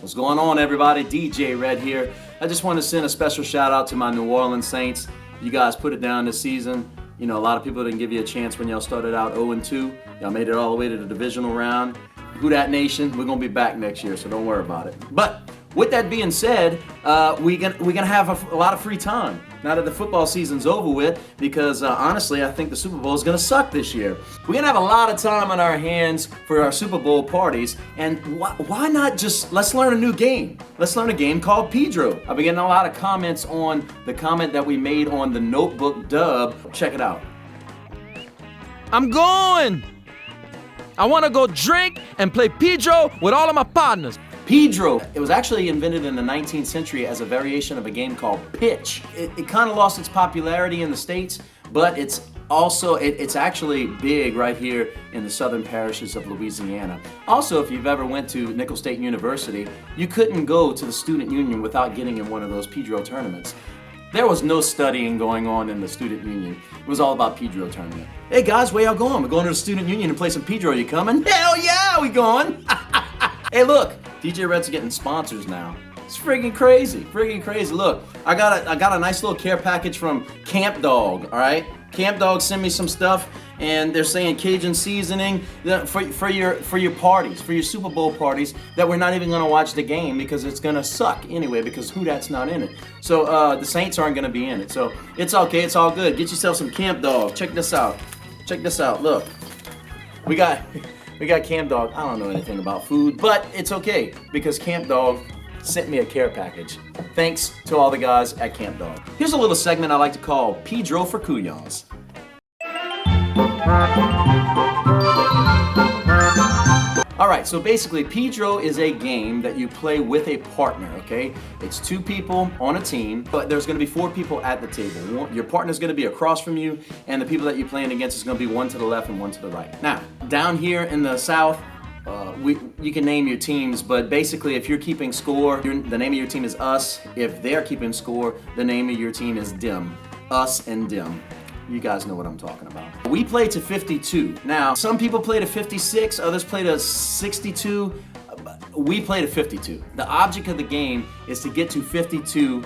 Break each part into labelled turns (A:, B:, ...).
A: What's going on, everybody? DJ Rhett here. I just want to send a special shout out to my New Orleans Saints. You guys put it down this season. You know, a lot of people didn't give you a chance when y'all started out 0-2. Y'all made it all the way to the divisional round. Who Dat Nation, we're going to be back next year, so don't worry about it. But with that being said, we're gonna have a lot of free time now that the football season's over with, because honestly, I think the Super Bowl is gonna suck this year. We're gonna have a lot of time on our hands for our Super Bowl parties, and why not just, let's learn a new game. Let's learn a game called Pedro. I've been getting a lot of comments on the comment that we made on the Notebook dub. Check it out.
B: I'm going! I wanna go drink and play Pedro with all of my partners.
A: Pedro, it was actually invented in the 19th century as a variation of a game called pitch. It kind of lost its popularity in the States, but it's also, it's actually big right here in the southern parishes of Louisiana. Also, if you've ever went to Nicholls State University, you couldn't go to the student union without getting in one of those Pedro tournaments. There was no studying going on in the student union. It was all about Pedro tournament. Hey guys, where y'all going? We're going to the student union to play some Pedro. You coming? Hell yeah, we going. Hey look, DJ Rhett's getting sponsors now. It's friggin' crazy, Look, I got a nice little care package from Camp Dog, all right? Camp Dog sent me some stuff, and they're saying Cajun seasoning for your parties, for your Super Bowl parties, that we're not even gonna watch the game because it's gonna suck anyway, because Who Dat's not in it. So the Saints aren't gonna be in it. So it's okay, it's all good. Get yourself some Camp Dog. Check this out. Look, we got Camp Dog. I don't know anything about food, but it's okay because Camp Dog sent me a care package. Thanks to all the guys at Camp Dog. Here's a little segment I like to call Pedro For Couillons. All right, so basically Pedro is a game that you play with a partner, okay? It's two people on a team, but there's gonna be 4 people at the table. Your partner's gonna be across from you, and the people that you're playing against is gonna be one to the left and one to the right. Now, down here in the South, you can name your teams, but basically if you're keeping score, the name of your team is us. If they're keeping score, the name of your team is them. Us and them. You guys know what I'm talking about. We play to 52. Now, some people play to 56, others play to 62. We play to 52. The object of the game is to get to 52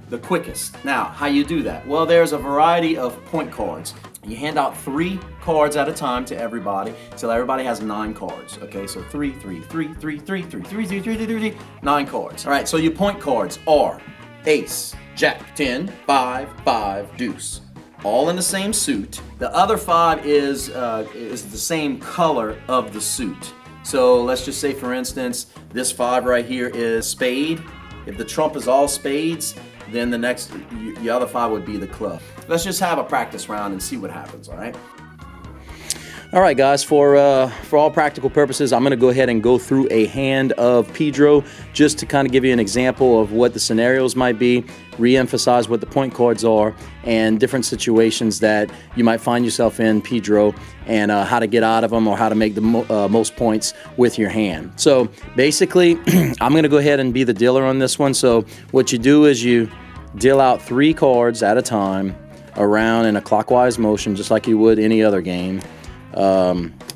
A: the quickest. Now, how you do that? Well, there's a variety of point cards. You hand out 3 cards at a time to everybody until everybody has 9 cards. Okay, so 3, 3, 3, 3, 3, 3, 3, 3, 3, 3, 3, 9 cards. All right, so your point cards are Ace, Jack, 10, 5, 5, Deuce. All in the same suit. The other 5 is the same color of the suit. So let's just say, for instance, this 5 right here is spade. If the trump is all spades, then the other 5 would be the club. Let's just have a practice round and see what happens, all right? All right, guys, for all practical purposes, I'm gonna go ahead and go through a hand of Pedro just to kind of give you an example of what the scenarios might be, re-emphasize what the point cards are, and different situations that you might find yourself in Pedro, and how to get out of them or how to make the most points with your hand. So basically, I'm gonna go ahead and be the dealer on this one. So what you do is you deal out 3 cards at a time around in a clockwise motion, just like you would any other game.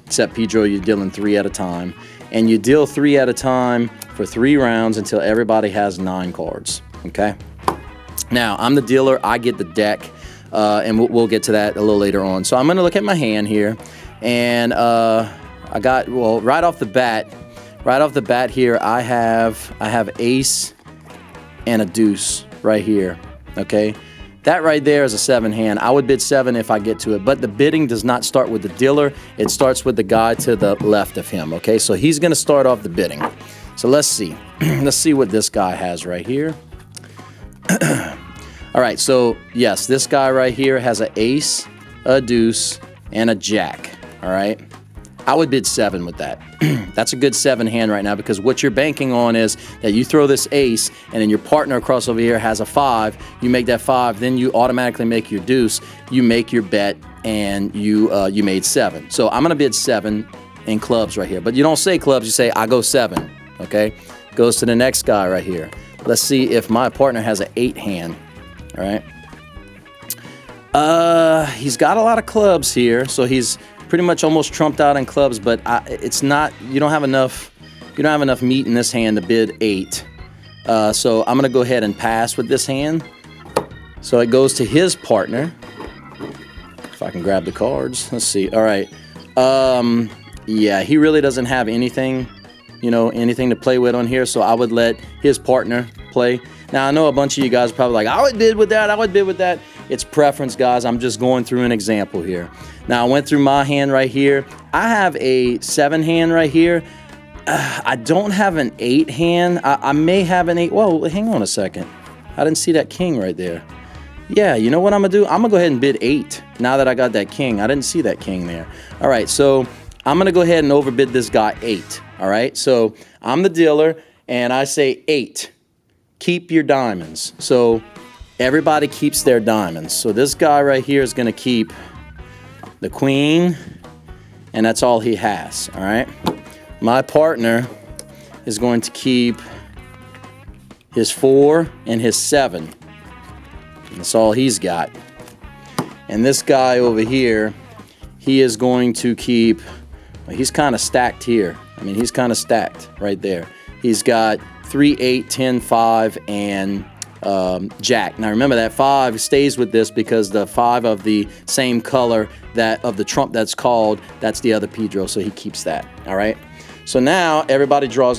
A: Except Pedro, you're dealing 3 at a time, and you deal 3 at a time for 3 rounds until everybody has 9 cards. Okay. Now I'm the dealer. I get the deck, and we'll get to that a little later on. So I'm going to look at my hand here, and I got, well, right off the bat here, I have Ace and a Deuce right here. Okay. That right there is a 7 hand. I would bid 7 if I get to it, but the bidding does not start with the dealer. It starts with the guy to the left of him, okay? So he's gonna start off the bidding. So let's see. Let's see what this guy has right here. All right, so yes, this guy right here has an ace, a deuce, and a jack, all right? I would bid 7 with that. That's a good 7 hand right now, because what you're banking on is that you throw this ace, and then your partner across over here has a 5. You make that 5, then you automatically make your deuce. You make your bet, and you made 7. So I'm gonna bid 7 in clubs right here. But you don't say clubs, you say I go 7. Okay, goes to the next guy right here. Let's see if my partner has an 8 hand. All right. He's got a lot of clubs here, so he's pretty much almost trumped out in clubs, but it's not, you don't have enough you don't have enough meat in this hand to bid 8. So I'm gonna go ahead and pass with this hand. So it goes to his partner. If I can grab the cards, let's see. All right. Yeah, he really doesn't have anything, you know, anything to play with on here. So I would let his partner play. Now I know a bunch of you guys are probably like, I would bid with that. I would bid with that. It's preference, guys. I'm just going through an example here. Now I went through my hand right here. I have a 7 hand right here. I don't have an 8 hand. I may have an 8. Whoa, hang on a second. I didn't see that king right there. Yeah, you know what I'm gonna do? I'm gonna go ahead and bid 8 now that I got that king. I didn't see that king there. All right, so I'm gonna go ahead and overbid this guy 8. All right, so I'm the dealer and I say 8. Keep your diamonds. So everybody keeps their diamonds. So this guy right here is gonna keep the queen, and that's all he has. All right. My partner is going to keep his 4 and his 7. That's all he's got. And this guy over here, he is going to keep, well, he's kind of stacked here. I mean, he's kind of stacked right there. He's got 3, 8, 10, 5, and Jack. Now remember that 5 stays with this because the 5 of the same color that of the trump that's called, that's the other Pedro, so he keeps that. All right. So now everybody draws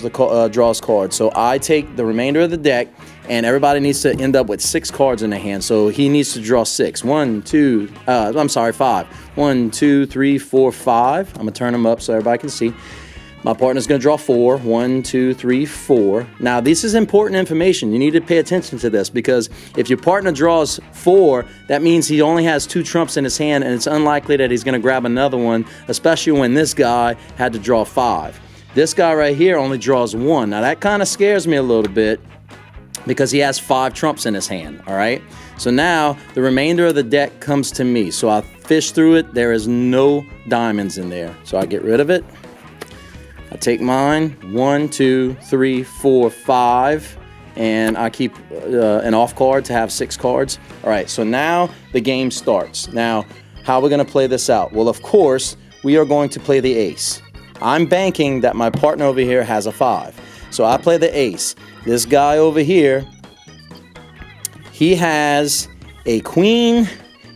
A: cards. So I take the remainder of the deck, and everybody needs to end up with 6 cards in their hand. So he needs to draw 6. 5. 1, 2, 3, 4, 5. I'm gonna turn them up so everybody can see. My partner's gonna draw 4. 1, 2, 3, 4. Now this is important information. You need to pay attention to this because if your partner draws 4, that means he only has 2 trumps in his hand, and it's unlikely that he's gonna grab another one, especially when this guy had to draw 5. This guy right here only draws 1. Now that kind of scares me a little bit because he has 5 trumps in his hand, all right? So now the remainder of the deck comes to me. So I fish through it. There is no diamonds in there. So I get rid of it. I take mine, 1, 2, 3, 4, 5, and I keep an off card to have 6 cards. All right, so now the game starts. Now, how are we gonna play this out? Well, of course, we are going to play the ace. I'm banking that my partner over here has a 5. So I play the ace. This guy over here, he has a queen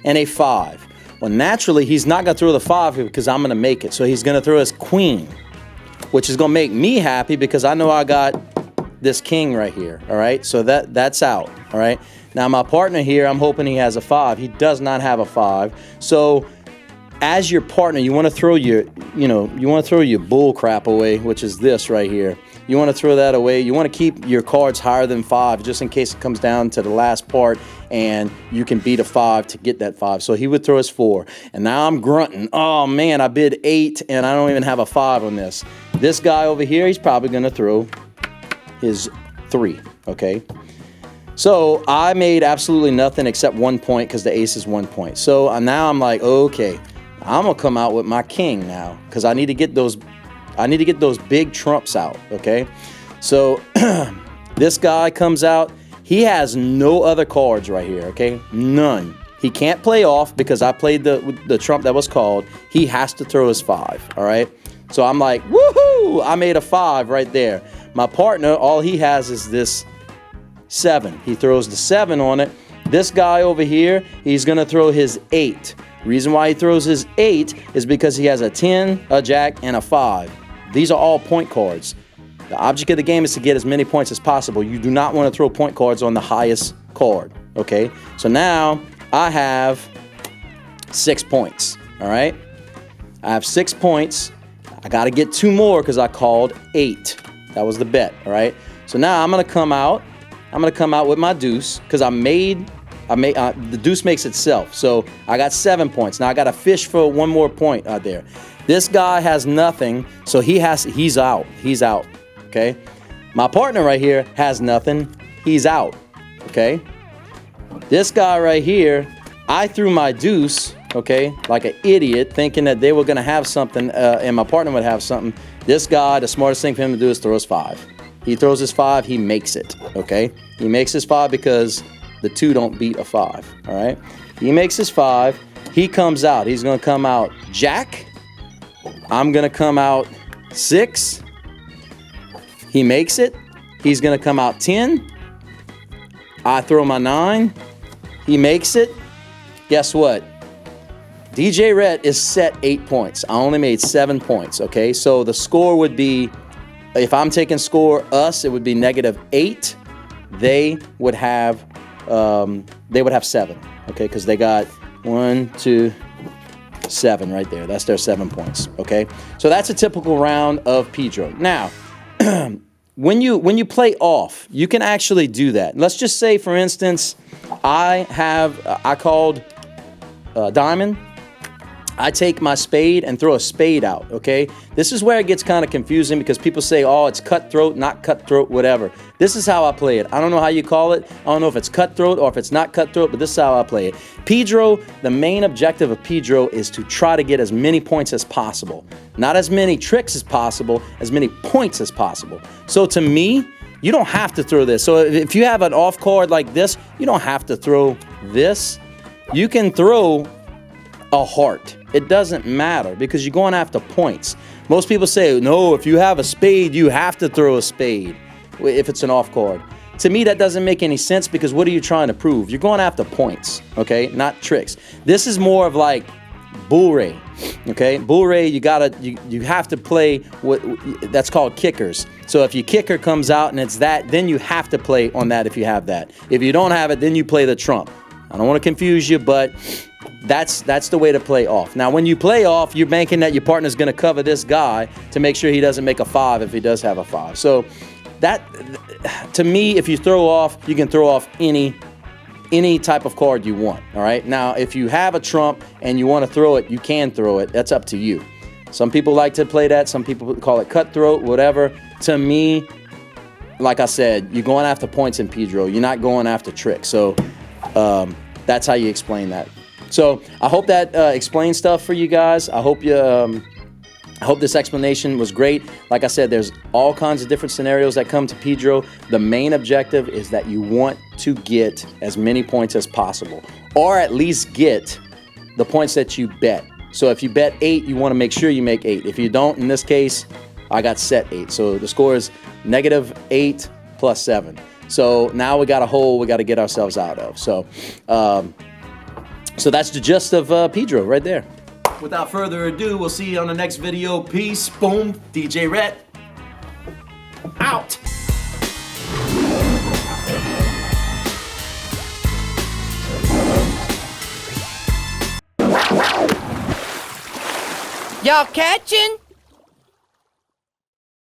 A: and a 5. Well, naturally, he's not gonna throw the 5 because I'm gonna make it. So he's gonna throw his queen, which is gonna make me happy because I know I got this king right here, all right? So that's out, all right? Now my partner here, I'm hoping he has a 5. He does not have a 5. So as your partner, you wanna throw your, you wanna throw your bull crap away, which is this right here. You wanna throw that away. You wanna keep your cards higher than 5 just in case it comes down to the last part and you can beat a 5 to get that 5. So he would throw his 4. And now I'm grunting. Oh man, I bid 8 and I don't even have a 5 on this. This guy over here, he's probably gonna throw his 3, okay? So I made absolutely nothing except 1 point because the ace is 1 point. So now I'm like, okay, I'm gonna come out with my king now because I need to get those big trumps out, okay? So this guy comes out. He has no other cards right here, okay? None. He can't play off because I played the trump that was called. He has to throw his 5, all right? So I'm like, woohoo! I made a 5 right there. My partner, all he has is this 7. He throws the 7 on it. This guy over here, he's gonna throw his 8. Reason why he throws his 8 is because he has a 10, a jack, and a 5. These are all point cards. The object of the game is to get as many points as possible. You do not want to throw point cards on the highest card, okay? So now I have 6 points, all right? I have 6 points. I got to get 2 more because I called 8. That was the bet, all right? So now I'm going to come out. I'm going to come out with my deuce because the deuce makes itself. So I got 7 points. Now I got to fish for 1 more point out there. This guy has nothing, so he's out. He's out, okay? My partner right here has nothing. He's out, okay? This guy right here, I threw my deuce, okay, like an idiot, thinking that they were going to have something and my partner would have something. This guy, the smartest thing for him to do is throw his 5. He throws his 5, he makes it, okay? He makes his 5 because the 2 don't beat a 5, all right? He makes his 5. He comes out. He's going to come out jack. I'm going to come out 6, He makes it. He's gonna come out 10. I throw my 9. He makes it. Guess what? DJ Rhett is set 8 points. I only made 7 points, okay? So the score would be, if I'm taking score us, it would be -8. They would have 7, okay? Because they got 1, 2, 7 right there. That's their 7 points, okay? So that's a typical round of Pedro. Now, when you play off, you can actually do that. Let's just say, for instance, I called diamond. I take my spade and throw a spade out, okay? This is where it gets kind of confusing because people say, oh, it's cutthroat, not cutthroat, whatever. This is how I play it. I don't know how you call it. I don't know if it's cutthroat or if it's not cutthroat, but this is how I play it. Pedro, the main objective of Pedro is to try to get as many points as possible. Not as many tricks as possible, as many points as possible. So to me, you don't have to throw this. So if you have an off card like this, you don't have to throw this. You can throw a heart. It doesn't matter because you're going after points. Most people say, no, if you have a spade, you have to throw a spade if it's an off card. To me, that doesn't make any sense because what are you trying to prove? You're going after points, okay, not tricks. This is more of like bull ray, okay? Bull ray, you have to play what that's called kickers. So if your kicker comes out and it's that, then you have to play on that if you have that. If you don't have it, then you play the trump. I don't want to confuse you, but that's the way to play off. Now, when you play off, you're banking that your partner's going to cover this guy to make sure he doesn't make a 5 if he does have a 5. So that, to me, if you throw off, you can throw off any type of card you want, all right? Now, if you have a trump and you want to throw it, you can throw it. That's up to you. Some people like to play that. Some people call it cutthroat, whatever. To me, like I said, you're going after points in Pedro. You're not going after tricks. So that's how you explain that. So I hope that explains stuff for you guys. I hope this explanation was great. Like I said, there's all kinds of different scenarios that come to Pedro. The main objective is that you want to get as many points as possible, or at least get the points that you bet. So if you bet 8, you want to make sure you make 8. If you don't, in this case, I got set 8. So the score is -8 plus 7. So now we got a hole we got to get ourselves out of. So that's the gist of Pedro right there.
C: Without further ado, we'll see you on the next video. Peace. Boom. DJ Rhett. Out.
D: Y'all catching?